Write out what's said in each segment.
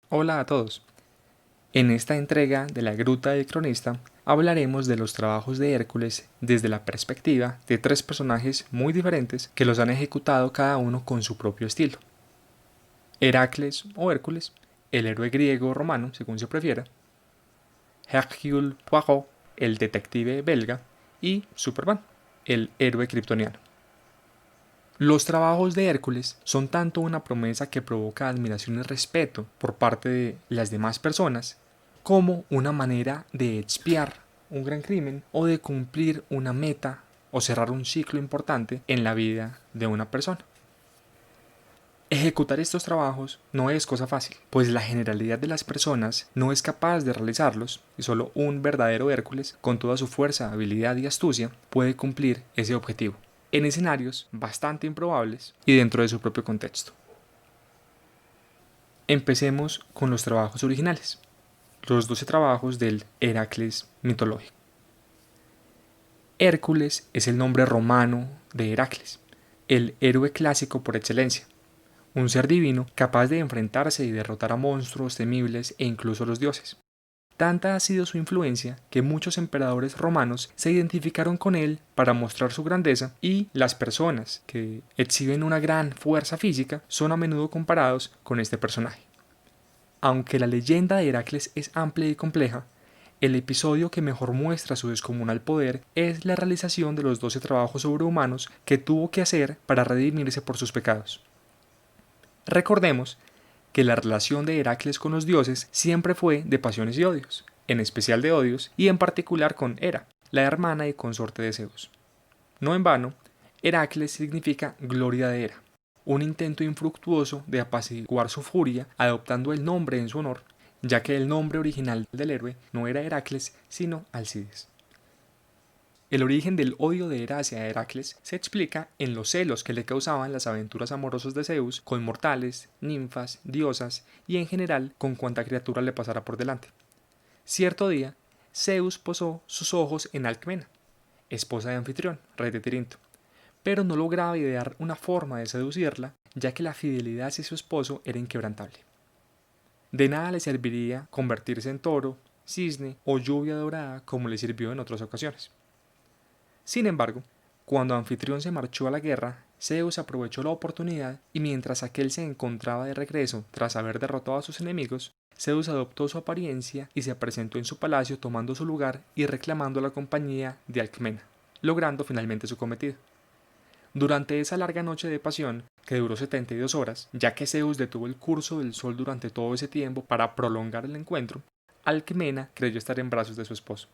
Hola a todos. En esta entrega de la Gruta del Cronista hablaremos de los trabajos de Hércules desde la perspectiva de tres personajes muy diferentes que los han ejecutado cada uno con su propio estilo. Heracles o Hércules, el héroe griego o romano, según se prefiera, Hercule Poirot, el detective belga, y Superman, el héroe kryptoniano. Los trabajos de Hércules son tanto una promesa que provoca admiración y respeto por parte de las demás personas, como una manera de expiar un gran crimen o de cumplir una meta o cerrar un ciclo importante en la vida de una persona. Ejecutar estos trabajos no es cosa fácil, pues la generalidad de las personas no es capaz de realizarlos y solo un verdadero Hércules, con toda su fuerza, habilidad y astucia, puede cumplir ese objetivo en escenarios bastante improbables y dentro de su propio contexto. Empecemos con los trabajos originales, los 12 trabajos del Heracles mitológico. Hércules es el nombre romano de Heracles, el héroe clásico por excelencia, un ser divino capaz de enfrentarse y derrotar a monstruos temibles e incluso a los dioses. Tanta ha sido su influencia que muchos emperadores romanos se identificaron con él para mostrar su grandeza, y las personas que exhiben una gran fuerza física son a menudo comparados con este personaje. Aunque la leyenda de Heracles es amplia y compleja, el episodio que mejor muestra su descomunal poder es la realización de los 12 trabajos sobrehumanos que tuvo que hacer para redimirse por sus pecados. Recordemos que la relación de Heracles con los dioses siempre fue de pasiones y odios, en especial de odios, y en particular con Hera, la hermana y consorte de Zeus. No en vano, Heracles significa gloria de Hera, un intento infructuoso de apaciguar su furia adoptando el nombre en su honor, ya que el nombre original del héroe no era Heracles, sino Alcides. El origen del odio de Hera hacia Heracles se explica en los celos que le causaban las aventuras amorosas de Zeus con mortales, ninfas, diosas y en general con cuanta criatura le pasara por delante. Cierto día, Zeus posó sus ojos en Alcmena, esposa de Anfitrión, rey de Tirinto, pero no lograba idear una forma de seducirla, ya que la fidelidad hacia su esposo era inquebrantable. De nada le serviría convertirse en toro, cisne o lluvia dorada como le sirvió en otras ocasiones. Sin embargo, cuando Anfitrión se marchó a la guerra, Zeus aprovechó la oportunidad y mientras aquel se encontraba de regreso tras haber derrotado a sus enemigos, Zeus adoptó su apariencia y se presentó en su palacio tomando su lugar y reclamando la compañía de Alcmena, logrando finalmente su cometido. Durante esa larga noche de pasión, que duró 72 horas, ya que Zeus detuvo el curso del sol durante todo ese tiempo para prolongar el encuentro, Alcmena creyó estar en brazos de su esposo.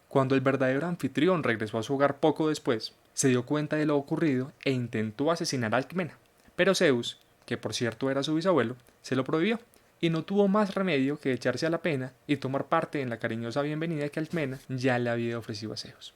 Cuando el verdadero Anfitrión regresó a su hogar poco después, se dio cuenta de lo ocurrido e intentó asesinar a Alcmena, pero Zeus, que por cierto era su bisabuelo, se lo prohibió, y no tuvo más remedio que echarse a la pena y tomar parte en la cariñosa bienvenida que Alcmena ya le había ofrecido a Zeus.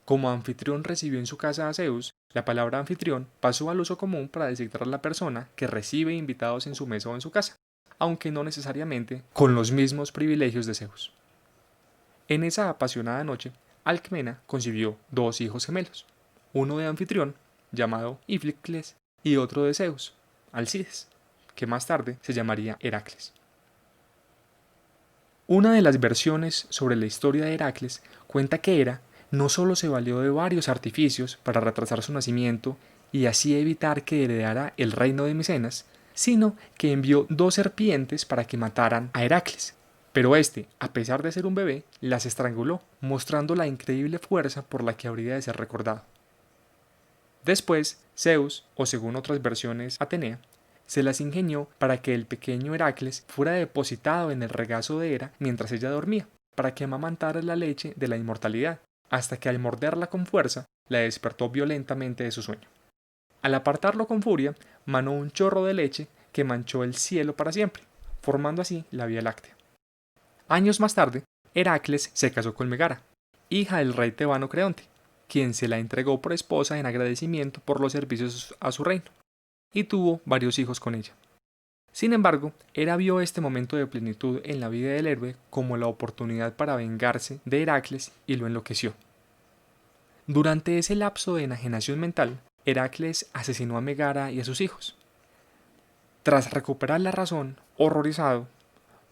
Como Anfitrión recibió en su casa a Zeus, la palabra anfitrión pasó al uso común para designar a la persona que recibe invitados en su mesa o en su casa, aunque no necesariamente con los mismos privilegios de Zeus. En esa apasionada noche, Alcmena concibió dos hijos gemelos, uno de Anfitrión, llamado Iflicles, y otro de Zeus, Alcides, que más tarde se llamaría Heracles. Una de las versiones sobre la historia de Heracles cuenta que Hera no solo se valió de varios artificios para retrasar su nacimiento y así evitar que heredara el reino de Micenas, sino que envió dos serpientes para que mataran a Heracles. Pero este, a pesar de ser un bebé, las estranguló, mostrando la increíble fuerza por la que habría de ser recordado. Después, Zeus, o según otras versiones Atenea, se las ingenió para que el pequeño Heracles fuera depositado en el regazo de Hera mientras ella dormía, para que amamantara la leche de la inmortalidad, hasta que al morderla con fuerza, la despertó violentamente de su sueño. Al apartarlo con furia, manó un chorro de leche que manchó el cielo para siempre, formando así la Vía Láctea. Años más tarde, Heracles se casó con Megara, hija del rey tebano Creonte, quien se la entregó por esposa en agradecimiento por los servicios a su reino, y tuvo varios hijos con ella. Sin embargo, Hera vio este momento de plenitud en la vida del héroe como la oportunidad para vengarse de Heracles y lo enloqueció. Durante ese lapso de enajenación mental, Heracles asesinó a Megara y a sus hijos. Tras recuperar la razón, horrorizado,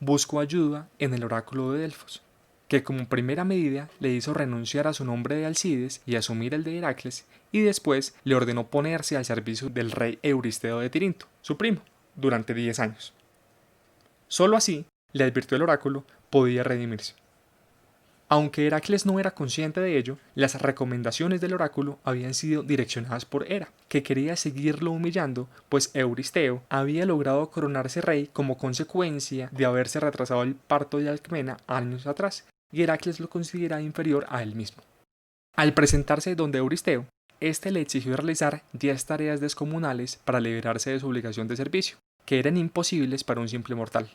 buscó ayuda en el oráculo de Delfos, que como primera medida le hizo renunciar a su nombre de Alcides y asumir el de Heracles, y después le ordenó ponerse al servicio del rey Euristeo de Tirinto, su primo, durante 10 años. Solo así, le advirtió el oráculo, podía redimirse. Aunque Heracles no era consciente de ello, las recomendaciones del oráculo habían sido direccionadas por Hera, que quería seguirlo humillando, pues Euristeo había logrado coronarse rey como consecuencia de haberse retrasado el parto de Alcmena años atrás, y Heracles lo consideraba inferior a él mismo. Al presentarse donde Euristeo, éste le exigió realizar 10 tareas descomunales para liberarse de su obligación de servicio, que eran imposibles para un simple mortal.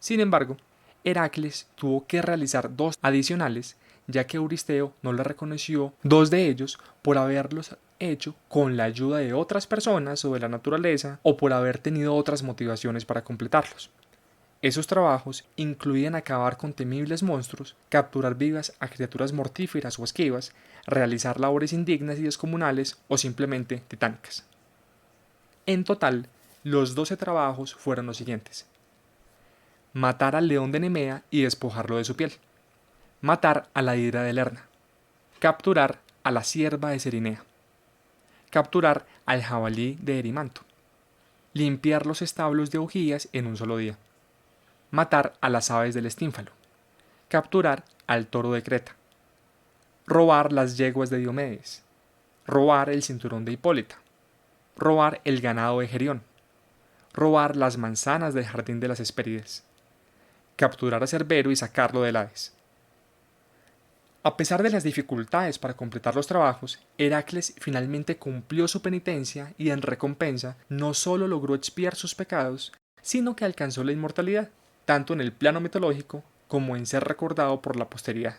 Sin embargo, Heracles tuvo que realizar 2 adicionales, ya que Euristeo no le reconoció 2 de ellos por haberlos hecho con la ayuda de otras personas o de la naturaleza, o por haber tenido otras motivaciones para completarlos. Esos trabajos incluían acabar con temibles monstruos, capturar vivas a criaturas mortíferas o esquivas, realizar labores indignas y descomunales o simplemente titánicas. En total, los 12 trabajos fueron los siguientes: matar al león de Nemea y despojarlo de su piel, matar a la hidra de Lerna, capturar a la cierva de Cerinea, capturar al jabalí de Erimanto, limpiar los establos de Augías en un solo día, matar a las aves del Estínfalo, capturar al toro de Creta, robar las yeguas de Diomedes, robar el cinturón de Hipólita, robar el ganado de Gerión, robar las manzanas del jardín de las Hespérides, capturar a Cerbero y sacarlo del Hades. A pesar de las dificultades para completar los trabajos, Heracles finalmente cumplió su penitencia y en recompensa no solo logró expiar sus pecados, sino que alcanzó la inmortalidad, tanto en el plano mitológico como en ser recordado por la posteridad.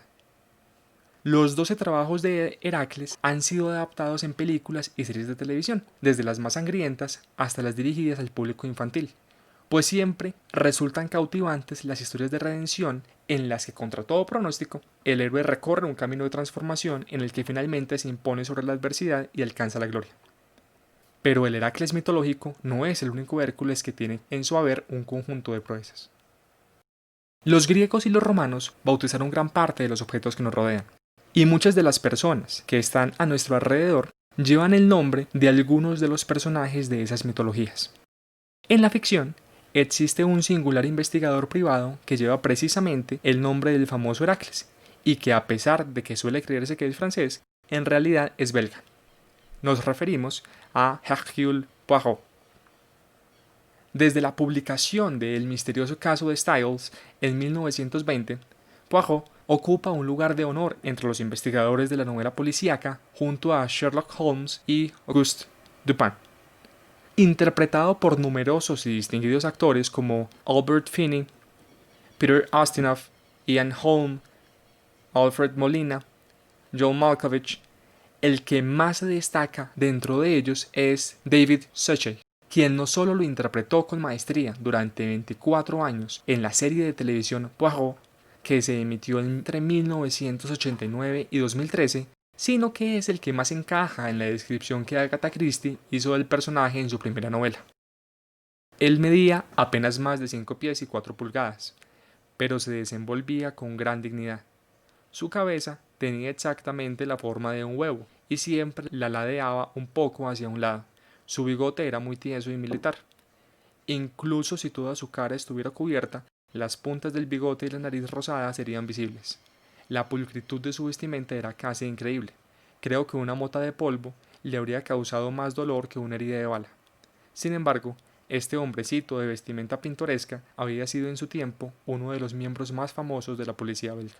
Los 12 trabajos de Heracles han sido adaptados en películas y series de televisión, desde las más sangrientas hasta las dirigidas al público infantil, pues siempre resultan cautivantes las historias de redención en las que, contra todo pronóstico, el héroe recorre un camino de transformación en el que finalmente se impone sobre la adversidad y alcanza la gloria. Pero el Heracles mitológico no es el único Hércules que tiene en su haber un conjunto de proezas. Los griegos y los romanos bautizaron gran parte de los objetos que nos rodean, y muchas de las personas que están a nuestro alrededor llevan el nombre de algunos de los personajes de esas mitologías. En la ficción, existe un singular investigador privado que lleva precisamente el nombre del famoso Heracles, y que a pesar de que suele creerse que es francés, en realidad es belga. Nos referimos a Hercule Poirot. Desde la publicación de El misterioso caso de Styles en 1920, Poirot ocupa un lugar de honor entre los investigadores de la novela policíaca junto a Sherlock Holmes y Auguste Dupin. Interpretado por numerosos y distinguidos actores como Albert Finney, Peter Ustinov, Ian Holm, Alfred Molina, John Malkovich, el que más se destaca dentro de ellos es David Suchet, quien no solo lo interpretó con maestría durante 24 años en la serie de televisión Poirot, que se emitió entre 1989 y 2013, sino que es el que más encaja en la descripción que Agatha Christie hizo del personaje en su primera novela. Él medía apenas más de 5 pies y 4 pulgadas, pero se desenvolvía con gran dignidad. Su cabeza tenía exactamente la forma de un huevo y siempre la ladeaba un poco hacia un lado. Su bigote era muy tieso y militar. Incluso si toda su cara estuviera cubierta, las puntas del bigote y la nariz rosada serían visibles. La pulcritud de su vestimenta era casi increíble. Creo que una mota de polvo le habría causado más dolor que una herida de bala. Sin embargo, este hombrecito de vestimenta pintoresca había sido en su tiempo uno de los miembros más famosos de la policía belga.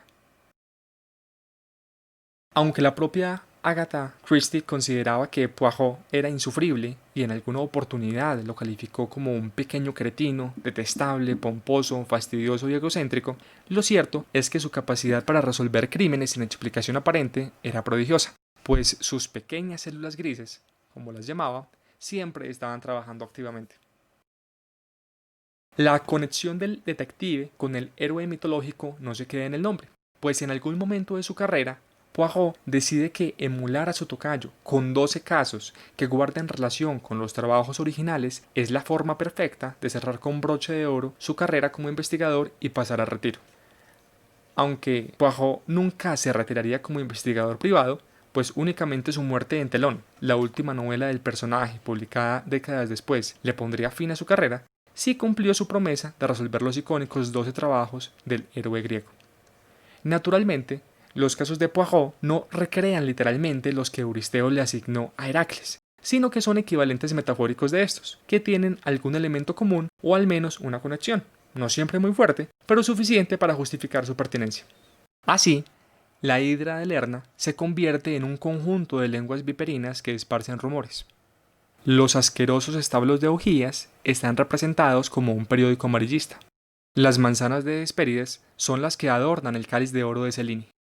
Aunque la propia Agatha Christie consideraba que Poirot era insufrible y en alguna oportunidad lo calificó como un pequeño cretino, detestable, pomposo, fastidioso y egocéntrico, lo cierto es que su capacidad para resolver crímenes sin explicación aparente era prodigiosa, pues sus pequeñas células grises, como las llamaba, siempre estaban trabajando activamente. La conexión del detective con el héroe mitológico no se queda en el nombre, pues en algún momento de su carrera, Poirot decide que emular a su tocayo con 12 casos que guarden relación con los trabajos originales es la forma perfecta de cerrar con broche de oro su carrera como investigador y pasar a retiro. Aunque Poirot nunca se retiraría como investigador privado, pues únicamente su muerte en telón, la última novela del personaje publicada décadas después, le pondría fin a su carrera, sí cumplió su promesa de resolver los icónicos 12 trabajos del héroe griego. Naturalmente, los casos de Poirot no recrean literalmente los que Euristeo le asignó a Heracles, sino que son equivalentes metafóricos de estos, que tienen algún elemento común o al menos una conexión, no siempre muy fuerte, pero suficiente para justificar su pertinencia. Así, la hidra de Lerna se convierte en un conjunto de lenguas viperinas que esparcen rumores. Los asquerosos establos de Augías están representados como un periódico amarillista. Las manzanas de Hespérides son las que adornan el cáliz de oro de Selene.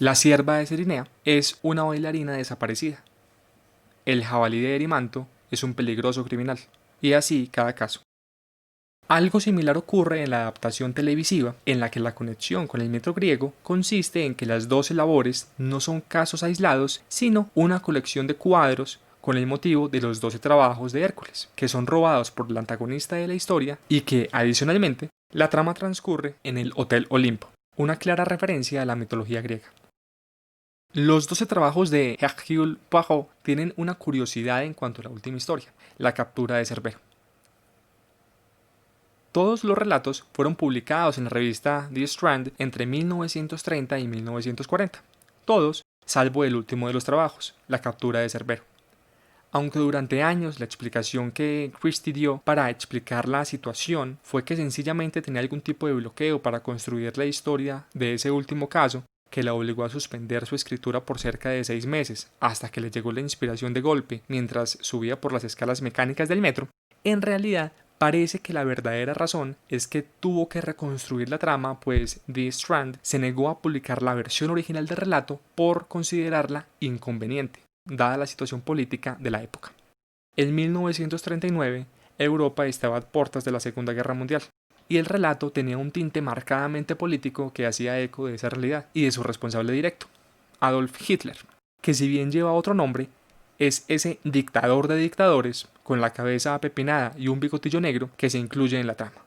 La cierva de Cerinea es una bailarina desaparecida. El jabalí de Erimanto es un peligroso criminal. Y así cada caso. Algo similar ocurre en la adaptación televisiva, en la que la conexión con el mito griego consiste en que las 12 labores no son casos aislados, sino una colección de cuadros con el motivo de los 12 trabajos de Hércules, que son robados por el antagonista de la historia y que, adicionalmente, la trama transcurre en el Hotel Olimpo, una clara referencia a la mitología griega. Los 12 trabajos de Hercule Poirot tienen una curiosidad en cuanto a la última historia, la captura de Cerbero. Todos los relatos fueron publicados en la revista The Strand entre 1930 y 1940, todos salvo el último de los trabajos, la captura de Cerbero. Aunque durante años la explicación que Christie dio para explicar la situación fue que sencillamente tenía algún tipo de bloqueo para construir la historia de ese último caso, que la obligó a suspender su escritura por cerca de 6 meses, hasta que le llegó la inspiración de golpe mientras subía por las escalas mecánicas del metro, en realidad parece que la verdadera razón es que tuvo que reconstruir la trama, pues The Strand se negó a publicar la versión original del relato por considerarla inconveniente, dada la situación política de la época. En 1939, Europa estaba a puertas de la Segunda Guerra Mundial, y el relato tenía un tinte marcadamente político que hacía eco de esa realidad y de su responsable directo, Adolf Hitler, que si bien lleva otro nombre, es ese dictador de dictadores con la cabeza apepinada y un bigotillo negro que se incluye en la trama.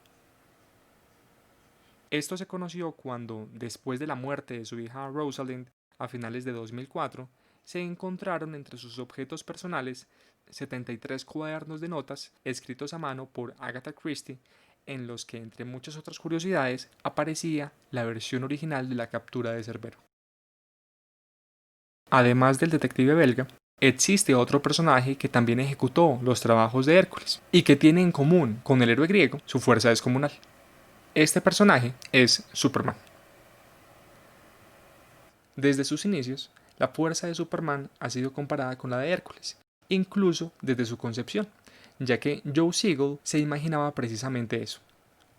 Esto se conoció cuando, después de la muerte de su hija Rosalind a finales de 2004, se encontraron entre sus objetos personales 73 cuadernos de notas escritos a mano por Agatha Christie, en los que, entre muchas otras curiosidades, aparecía la versión original de la captura de Cerbero. Además del detective belga, existe otro personaje que también ejecutó los trabajos de Hércules y que tiene en común con el héroe griego su fuerza descomunal. Este personaje es Superman. Desde sus inicios, la fuerza de Superman ha sido comparada con la de Hércules, incluso desde su concepción, ya que Joe Siegel se imaginaba precisamente eso,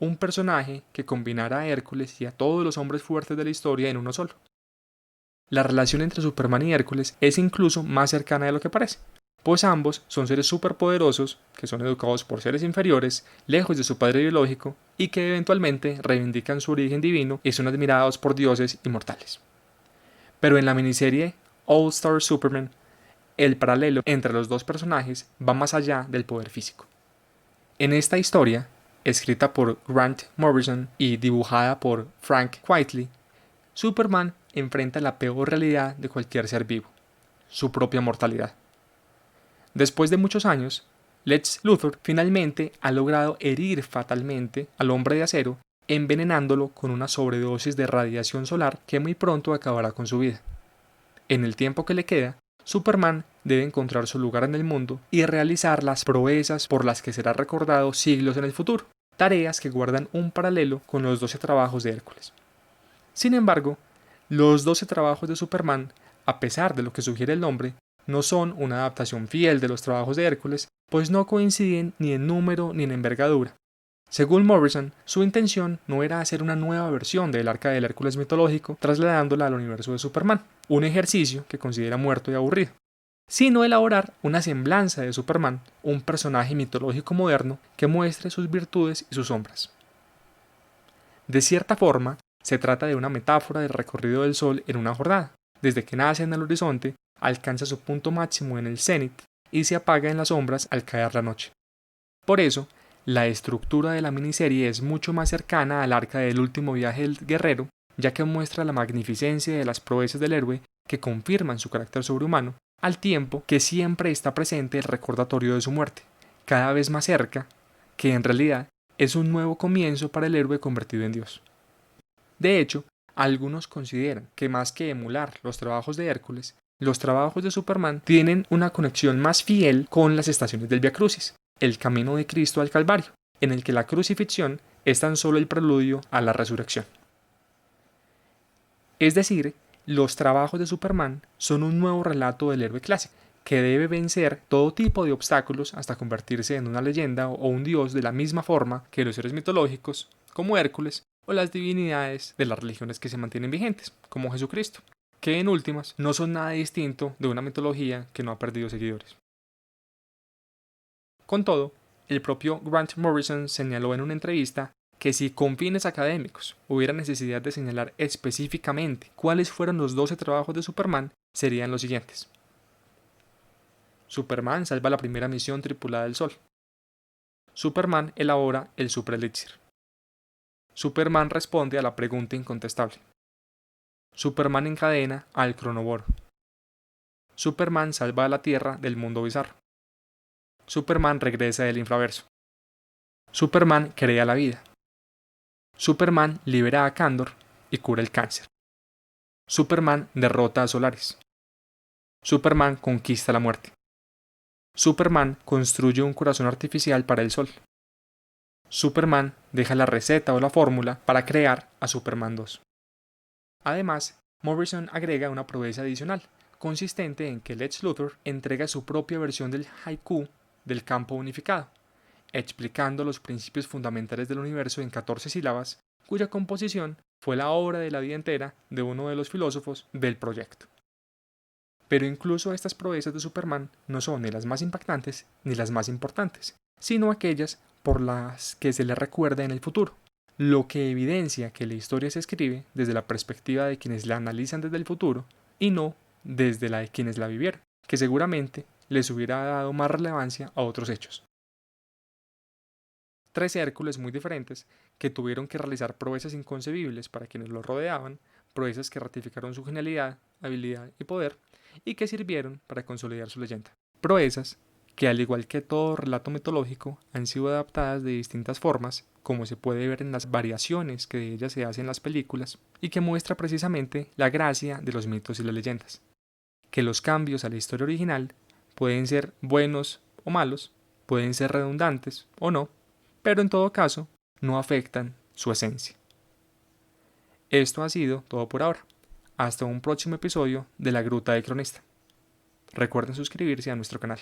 un personaje que combinara a Hércules y a todos los hombres fuertes de la historia en uno solo. La relación entre Superman y Hércules es incluso más cercana de lo que parece, pues ambos son seres superpoderosos que son educados por seres inferiores, lejos de su padre biológico, y que eventualmente reivindican su origen divino y son admirados por dioses inmortales. Pero en la miniserie All Star Superman, el paralelo entre los dos personajes va más allá del poder físico. En esta historia, escrita por Grant Morrison y dibujada por Frank Quitely, Superman enfrenta la peor realidad de cualquier ser vivo, su propia mortalidad. Después de muchos años, Lex Luthor finalmente ha logrado herir fatalmente al Hombre de Acero, envenenándolo con una sobredosis de radiación solar que muy pronto acabará con su vida. En el tiempo que le queda, Superman debe encontrar su lugar en el mundo y realizar las proezas por las que será recordado siglos en el futuro, tareas que guardan un paralelo con los 12 trabajos de Hércules. Sin embargo, los 12 trabajos de Superman, a pesar de lo que sugiere el nombre, no son una adaptación fiel de los trabajos de Hércules, pues no coinciden ni en número ni en envergadura. Según Morrison, su intención no era hacer una nueva versión del arca del Hércules mitológico trasladándola al universo de Superman, un ejercicio que considera muerto y aburrido, sino elaborar una semblanza de Superman, un personaje mitológico moderno que muestre sus virtudes y sus sombras. De cierta forma, se trata de una metáfora del recorrido del Sol en una jornada, desde que nace en el horizonte, alcanza su punto máximo en el cenit y se apaga en las sombras al caer la noche. Por eso, la estructura de la miniserie es mucho más cercana al arca del último viaje del guerrero, ya que muestra la magnificencia de las proezas del héroe que confirman su carácter sobrehumano, al tiempo que siempre está presente el recordatorio de su muerte, cada vez más cerca, que en realidad es un nuevo comienzo para el héroe convertido en Dios. De hecho, algunos consideran que más que emular los trabajos de Hércules, los trabajos de Superman tienen una conexión más fiel con las estaciones del Vía Crucis, el camino de Cristo al Calvario, en el que la crucifixión es tan solo el preludio a la resurrección. Es decir, los trabajos de Superman son un nuevo relato del héroe clásico, que debe vencer todo tipo de obstáculos hasta convertirse en una leyenda o un dios de la misma forma que los héroes mitológicos, como Hércules, o las divinidades de las religiones que se mantienen vigentes, como Jesucristo, que en últimas no son nada distinto de una mitología que no ha perdido seguidores. Con todo, el propio Grant Morrison señaló en una entrevista que si con fines académicos hubiera necesidad de señalar específicamente cuáles fueron los 12 trabajos de Superman, serían los siguientes. Superman salva la primera misión tripulada del Sol. Superman elabora el Super Elixir. Superman responde a la pregunta incontestable. Superman encadena al Cronoboro. Superman salva a la Tierra del mundo bizarro. Superman regresa del infraverso. Superman crea la vida. Superman libera a Kandor y cura el cáncer. Superman derrota a Solaris. Superman conquista la muerte. Superman construye un corazón artificial para el Sol. Superman deja la receta o la fórmula para crear a Superman 2. Además, Morrison agrega una proeza adicional, consistente en que Lex Luthor entrega su propia versión del haiku del campo unificado, explicando los principios fundamentales del universo en 14 sílabas, cuya composición fue la obra de la vida entera de uno de los filósofos del proyecto. Pero incluso estas proezas de Superman no son ni las más impactantes ni las más importantes, sino aquellas por las que se le recuerda en el futuro, lo que evidencia que la historia se escribe desde la perspectiva de quienes la analizan desde el futuro y no desde la de quienes la vivieron, que seguramente les hubiera dado más relevancia a otros hechos. 3 Hércules muy diferentes que tuvieron que realizar proezas inconcebibles para quienes los rodeaban, proezas que ratificaron su genialidad, habilidad y poder, y que sirvieron para consolidar su leyenda. Proezas que, al igual que todo relato mitológico, han sido adaptadas de distintas formas, como se puede ver en las variaciones que de ellas se hacen en las películas, y que muestra precisamente la gracia de los mitos y las leyendas. Que los cambios a la historia original pueden ser buenos o malos, pueden ser redundantes o no, pero en todo caso no afectan su esencia. Esto ha sido todo por ahora. Hasta un próximo episodio de La Gruta del Cronista. Recuerden suscribirse a nuestro canal.